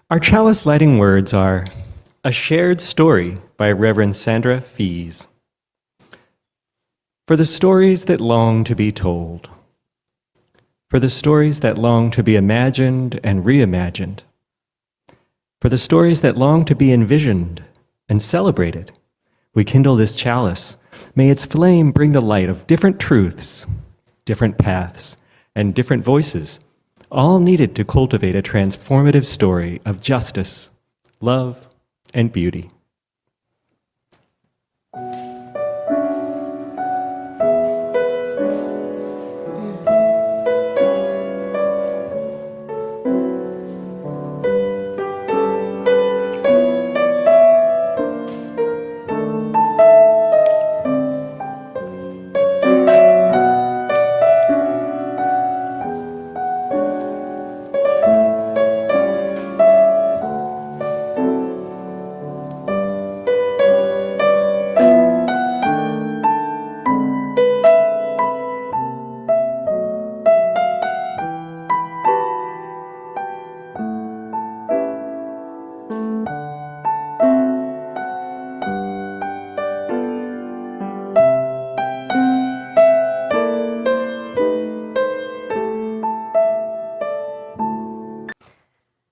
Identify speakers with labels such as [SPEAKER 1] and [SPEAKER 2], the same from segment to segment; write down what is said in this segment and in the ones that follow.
[SPEAKER 1] Our chalice lighting words are A Shared Story by Reverend Sandra Fees. For the stories that long to be told, for the stories that long to be imagined and reimagined, for the stories that long to be envisioned and celebrated, we kindle this chalice. May its flame bring the light of different truths, different paths, and different voices, all needed to cultivate a transformative story of justice, love, and beauty.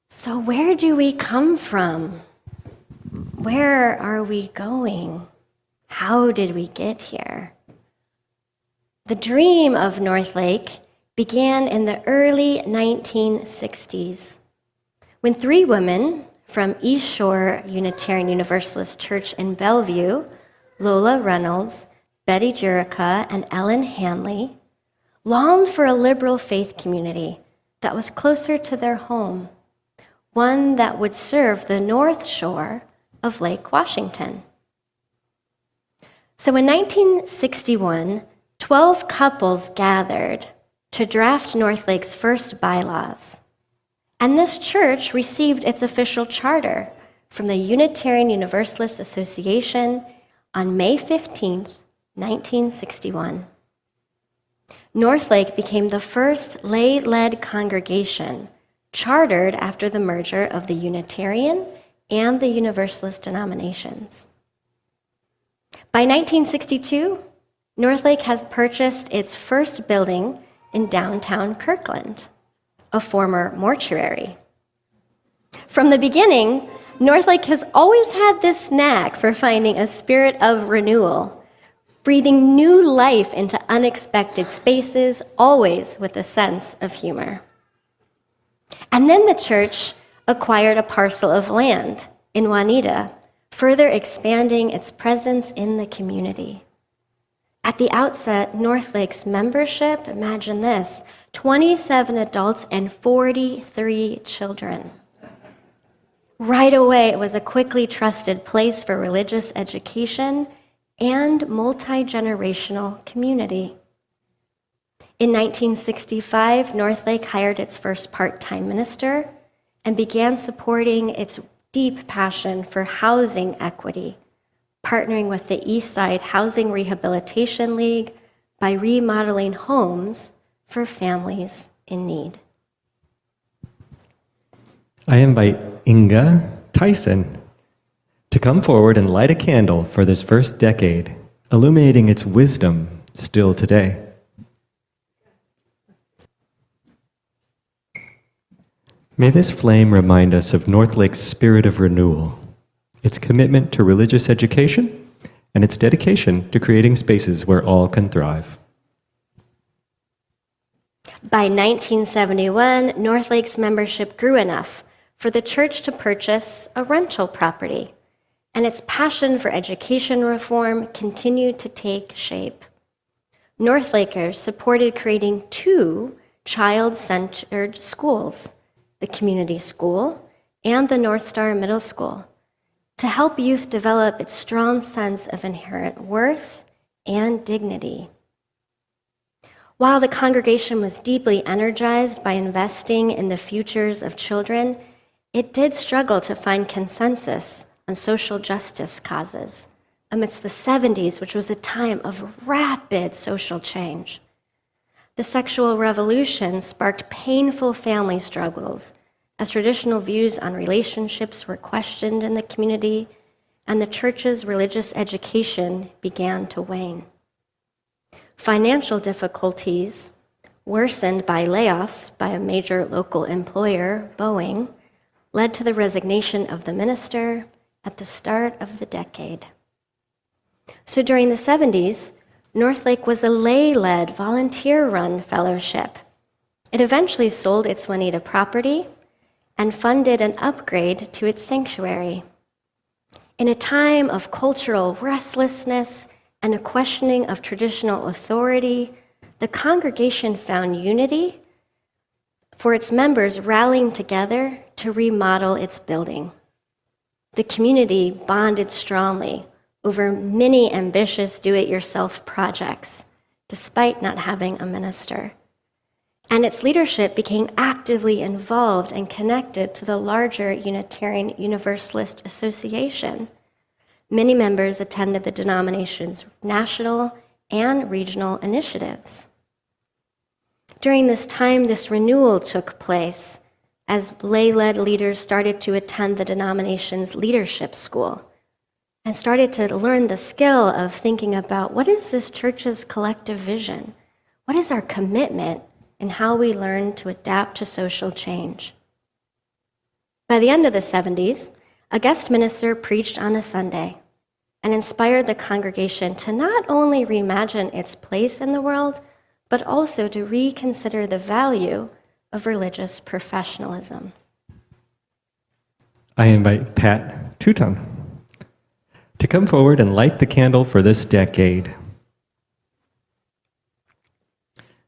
[SPEAKER 2] So where do we come from? Where are we going? How did we get here? The dream of Northlake began in the early 1960s when three women from East Shore Unitarian Universalist Church in Bellevue, Lola Reynolds, Betty Jurica, and Ellen Hanley, longed for a liberal faith community that was closer to their home, one that would serve the North Shore of Lake Washington. So in 1961, 12 couples gathered to draft Northlake's first bylaws, and this church received its official charter from the Unitarian Universalist Association on May 15, 1961. Northlake became the first lay-led congregation chartered after the merger of the Unitarian and the Universalist denominations. By 1962, Northlake has purchased its first building in downtown Kirkland, a former mortuary. From the beginning, Northlake has always had this knack for finding a spirit of renewal, breathing new life into unexpected spaces, always with a sense of humor. And then the church acquired a parcel of land in Juanita, further expanding its presence in the community. At the outset, Northlake's membership, imagine this, 27 adults and 43 children. Right away, it was a quickly trusted place for religious education and multi-generational community. In 1965, Northlake hired its first part-time minister and began supporting its deep passion for housing equity, partnering with the Eastside Housing Rehabilitation League by remodeling homes for families in need.
[SPEAKER 1] I invite Inga Tyson to come forward and light a candle for this first decade, illuminating its wisdom still today. May this flame remind us of Northlake's spirit of renewal, its commitment to religious education, and its dedication to creating spaces where all can thrive.
[SPEAKER 2] By 1971, Northlake's membership grew enough for the church to purchase a rental property, and its passion for education reform continued to take shape. Northlakers supported creating 2 child-centered schools, the community school and the North Star Middle School, to help youth develop its strong sense of inherent worth and dignity. While the congregation was deeply energized by investing in the futures of children, it did struggle to find consensus on social justice causes amidst the 70s, which was a time of rapid social change. The sexual revolution sparked painful family struggles as traditional views on relationships were questioned in the community and the church's religious education began to wane. Financial difficulties, worsened by layoffs by a major local employer, Boeing, led to the resignation of the minister at the start of the decade. So during the 70s, Northlake was a lay-led, volunteer-run fellowship. It eventually sold its Juanita property and funded an upgrade to its sanctuary. In a time of cultural restlessness and a questioning of traditional authority, the congregation found unity for its members rallying together to remodel its building. The community bonded strongly over many ambitious do-it-yourself projects, despite not having a minister. And its leadership became actively involved and connected to the larger Unitarian Universalist Association. Many members attended the denomination's national and regional initiatives. During this time, this renewal took place as lay-led leaders started to attend the denomination's leadership school and started to learn the skill of thinking about what is this church's collective vision? What is our commitment in how we learn to adapt to social change? By the end of the 70s, a guest minister preached on a Sunday and inspired the congregation to not only reimagine its place in the world, but also to reconsider the value of religious professionalism.
[SPEAKER 1] I invite Pat Touton to come forward and light the candle for this decade.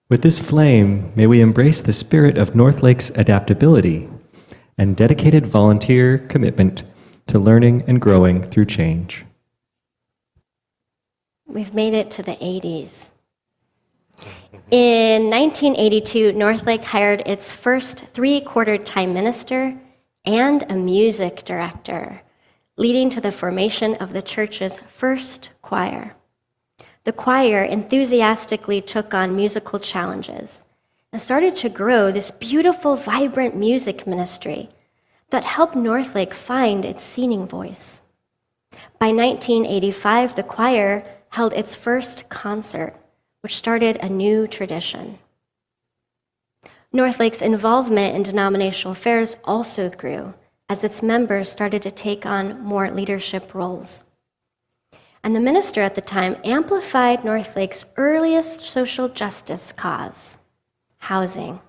[SPEAKER 1] With this flame, may we embrace the spirit of Northlake's adaptability and dedicated volunteer commitment to learning and growing through change.
[SPEAKER 2] We've made it to the 80s. In 1982, Northlake hired its first three-quarter-time minister and a music director, leading to the formation of the church's first choir. The choir enthusiastically took on musical challenges and started to grow this beautiful, vibrant music ministry that helped Northlake find its singing voice. By 1985, the choir held its first concert, which started a new tradition. Northlake's involvement in denominational affairs also grew as its members started to take on more leadership roles. And the minister at the time amplified Northlake's earliest social justice cause, housing.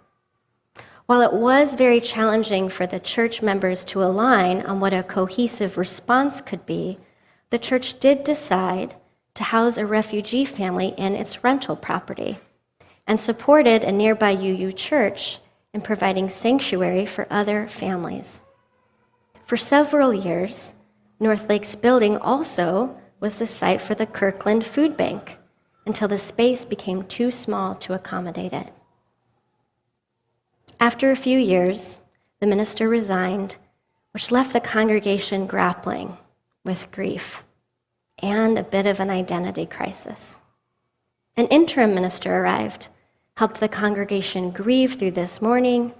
[SPEAKER 2] While it was very challenging for the church members to align on what a cohesive response could be, the church did decide to house a refugee family in its rental property and supported a nearby UU church in providing sanctuary for other families. For several years, Northlake's building also was the site for the Kirkland Food Bank until the space became too small to accommodate it. After a few years, the minister resigned, which left the congregation grappling with grief and a bit of an identity crisis. An interim minister arrived, helped the congregation grieve through this mourning,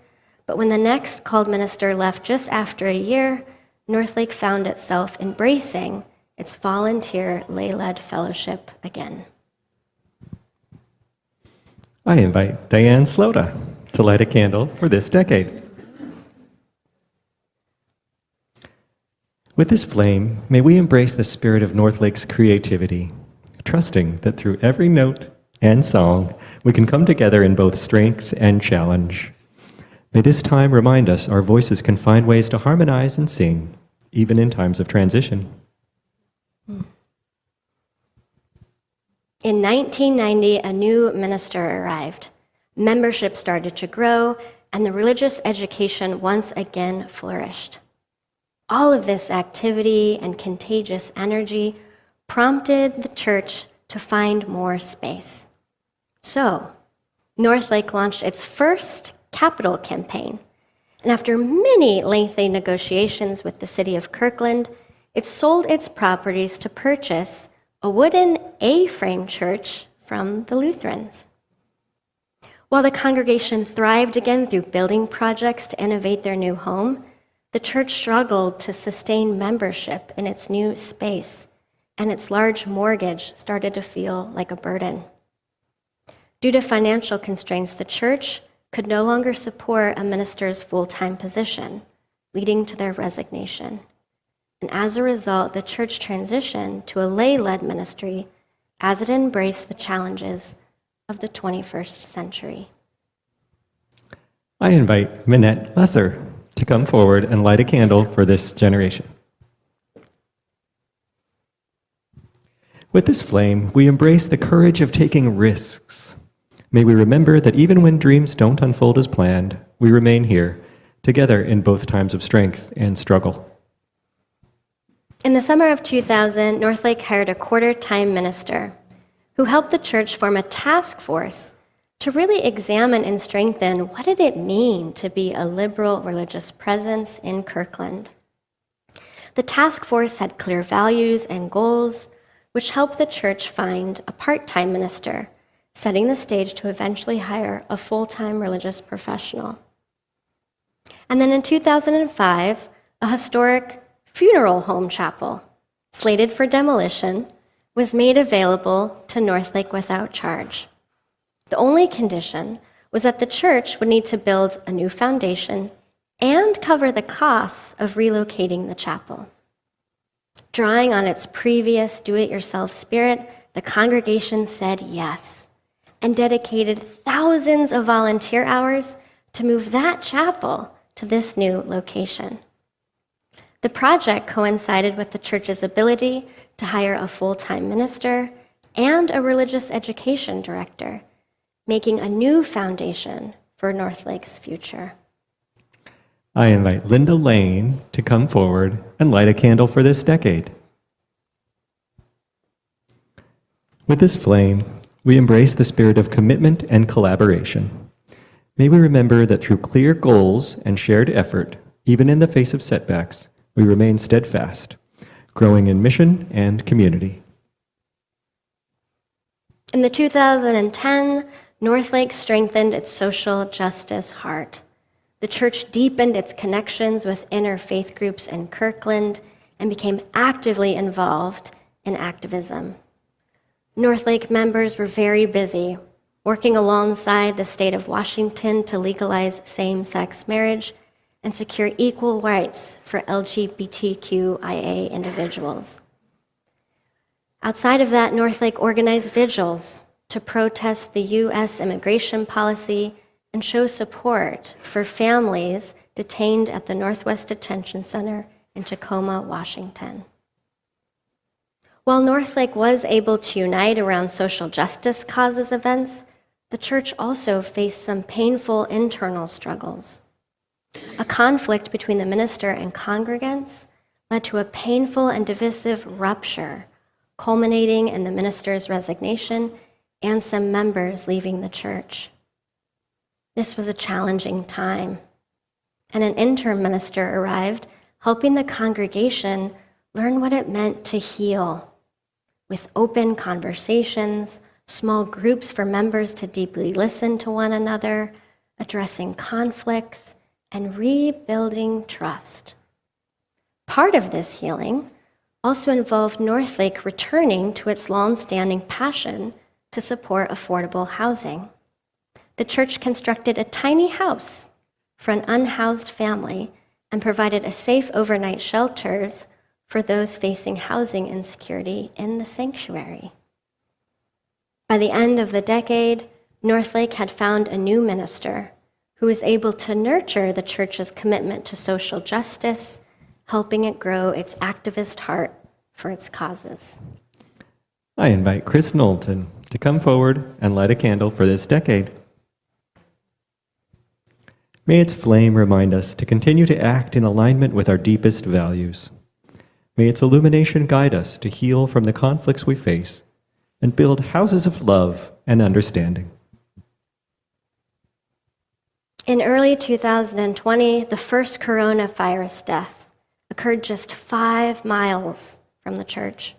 [SPEAKER 2] but when the next called minister left just after a year, Northlake found itself embracing its volunteer lay-led fellowship again.
[SPEAKER 1] I invite Diane Slota to light a candle for this decade. With this flame, may we embrace the spirit of Northlake's creativity, trusting that through every note and song, we can come together in both strength and challenge. May this time remind us our voices can find ways to harmonize and sing, even in times of transition.
[SPEAKER 2] In 1990, a new minister arrived. Membership started to grow, and the religious education once again flourished. All of this activity and contagious energy prompted the church to find more space. So, Northlake launched its first capital campaign, and after many lengthy negotiations with the city of Kirkland, it sold its properties to purchase a wooden A-frame church from the Lutherans. While the congregation thrived again through building projects to innovate their new home, the church struggled to sustain membership in its new space, and its large mortgage started to feel like a burden. Due to financial constraints, the church could no longer support a minister's full-time position, leading to their resignation. And as a result, the church transitioned to a lay-led ministry as it embraced the challenges of the 21st century.
[SPEAKER 1] I invite Minette Lesser to come forward and light a candle for this generation. With this flame, we embrace the courage of taking risks. May we remember that even when dreams don't unfold as planned, we remain here, together in both times of strength and struggle.
[SPEAKER 2] In the summer of 2000, Northlake hired a quarter-time minister who helped the church form a task force to really examine and strengthen what did it mean to be a liberal religious presence in Kirkland. The task force had clear values and goals, which helped the church find a part-time minister, setting the stage to eventually hire a full-time religious professional. And then in 2005, a historic funeral home chapel, slated for demolition, was made available to Northlake without charge. The only condition was that the church would need to build a new foundation and cover the costs of relocating the chapel. Drawing on its previous do-it-yourself spirit, the congregation said yes and dedicated thousands of volunteer hours to move that chapel to this new location. The project coincided with the church's ability to hire a full-time minister and a religious education director, making a new foundation for Northlake's future.
[SPEAKER 1] I invite Linda Lane to come forward and light a candle for this decade. With this flame, we embrace the spirit of commitment and collaboration. May we remember that through clear goals and shared effort, even in the face of setbacks, we remain steadfast, growing in mission and community.
[SPEAKER 2] In the 2010, Northlake strengthened its social justice heart. The church deepened its connections with interfaith groups in Kirkland and became actively involved in activism. Northlake members were very busy, working alongside the state of Washington to legalize same-sex marriage and secure equal rights for LGBTQIA individuals. Outside of that, Northlake organized vigils to protest the U.S. immigration policy and show support for families detained at the Northwest Detention Center in Tacoma, Washington. While Northlake was able to unite around social justice causes events, the church also faced some painful internal struggles. A conflict between the minister and congregants led to a painful and divisive rupture, culminating in the minister's resignation and some members leaving the church. This was a challenging time, and an interim minister arrived, helping the congregation learn what it meant to heal, with open conversations, small groups for members to deeply listen to one another, addressing conflicts, and rebuilding trust. Part of this healing also involved Northlake returning to its long-standing passion to support affordable housing. The church constructed a tiny house for an unhoused family and provided a safe overnight shelters for those facing housing insecurity in the sanctuary. By the end of the decade, Northlake had found a new minister who was able to nurture the church's commitment to social justice, helping it grow its activist heart for its causes.
[SPEAKER 1] I invite Chris Knowlton to come forward and light a candle for this decade. May its flame remind us to continue to act in alignment with our deepest values. May its illumination guide us to heal from the conflicts we face and build houses of love and understanding.
[SPEAKER 2] In early 2020, the first coronavirus death occurred just 5 miles from the church.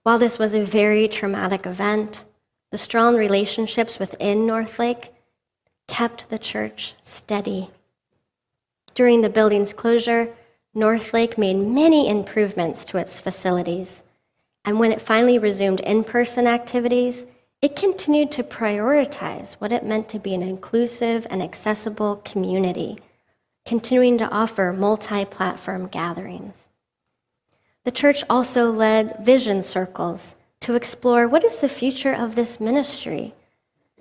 [SPEAKER 2] While this was a very traumatic event, the strong relationships within Northlake kept the church steady. During the building's closure, Northlake made many improvements to its facilities, and when it finally resumed in-person activities, it continued to prioritize what it meant to be an inclusive and accessible community, continuing to offer multi-platform gatherings. The church also led vision circles to explore what is the future of this ministry?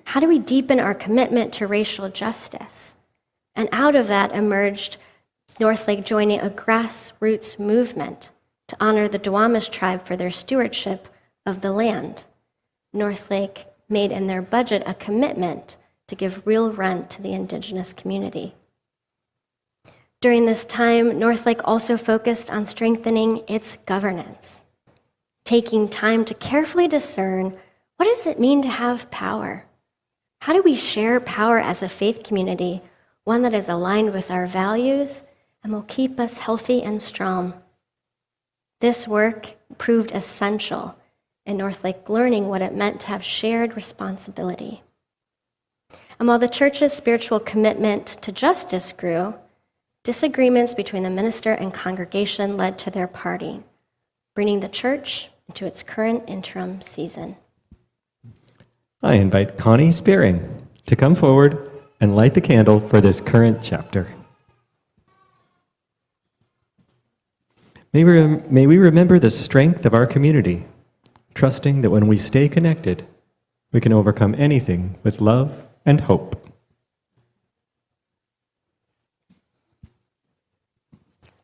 [SPEAKER 2] How do we deepen our commitment to racial justice? And out of that emerged Northlake joining a grassroots movement to honor the Duwamish tribe for their stewardship of the land. Northlake made in their budget a commitment to give real rent to the indigenous community. During this time, Northlake also focused on strengthening its governance, taking time to carefully discern what does it mean to have power? How do we share power as a faith community, one that is aligned with our values and will keep us healthy and strong? This work proved essential in Northlake learning what it meant to have shared responsibility. And while the church's spiritual commitment to justice grew, disagreements between the minister and congregation led to their parting, bringing the church into its current interim season.
[SPEAKER 1] I invite Connie Spearing to come forward and light the candle for this current chapter. May we remember the strength of our community, trusting that when we stay connected, we can overcome anything with love and hope.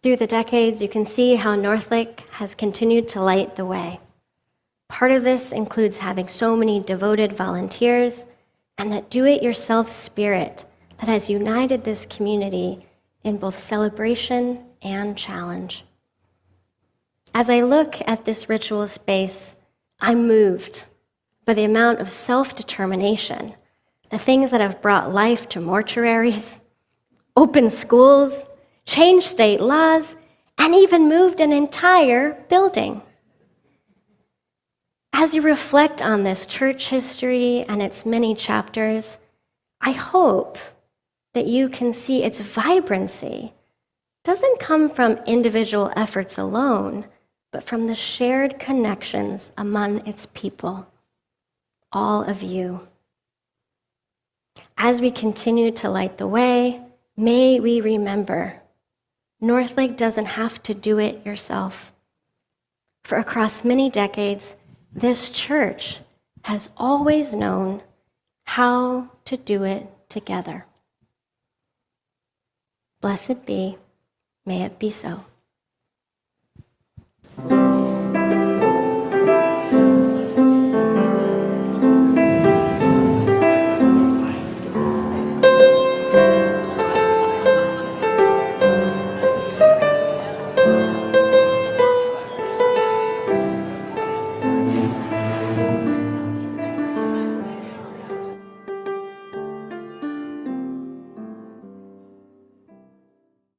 [SPEAKER 2] Through the decades, you can see how Northlake has continued to light the way. Part of this includes having so many devoted volunteers and that do-it-yourself spirit that has united this community in both celebration and challenge. As I look at this ritual space, I'm moved by the amount of self-determination, the things that have brought life to mortuaries, opened schools, changed state laws, and even moved an entire building. As you reflect on this church history and its many chapters, I hope that you can see its vibrancy doesn't come from individual efforts alone, but from the shared connections among its people, all of you. As we continue to light the way, may we remember, Northlake doesn't have to do it yourself. For across many decades, this church has always known how to do it together. Blessed be, may it be so.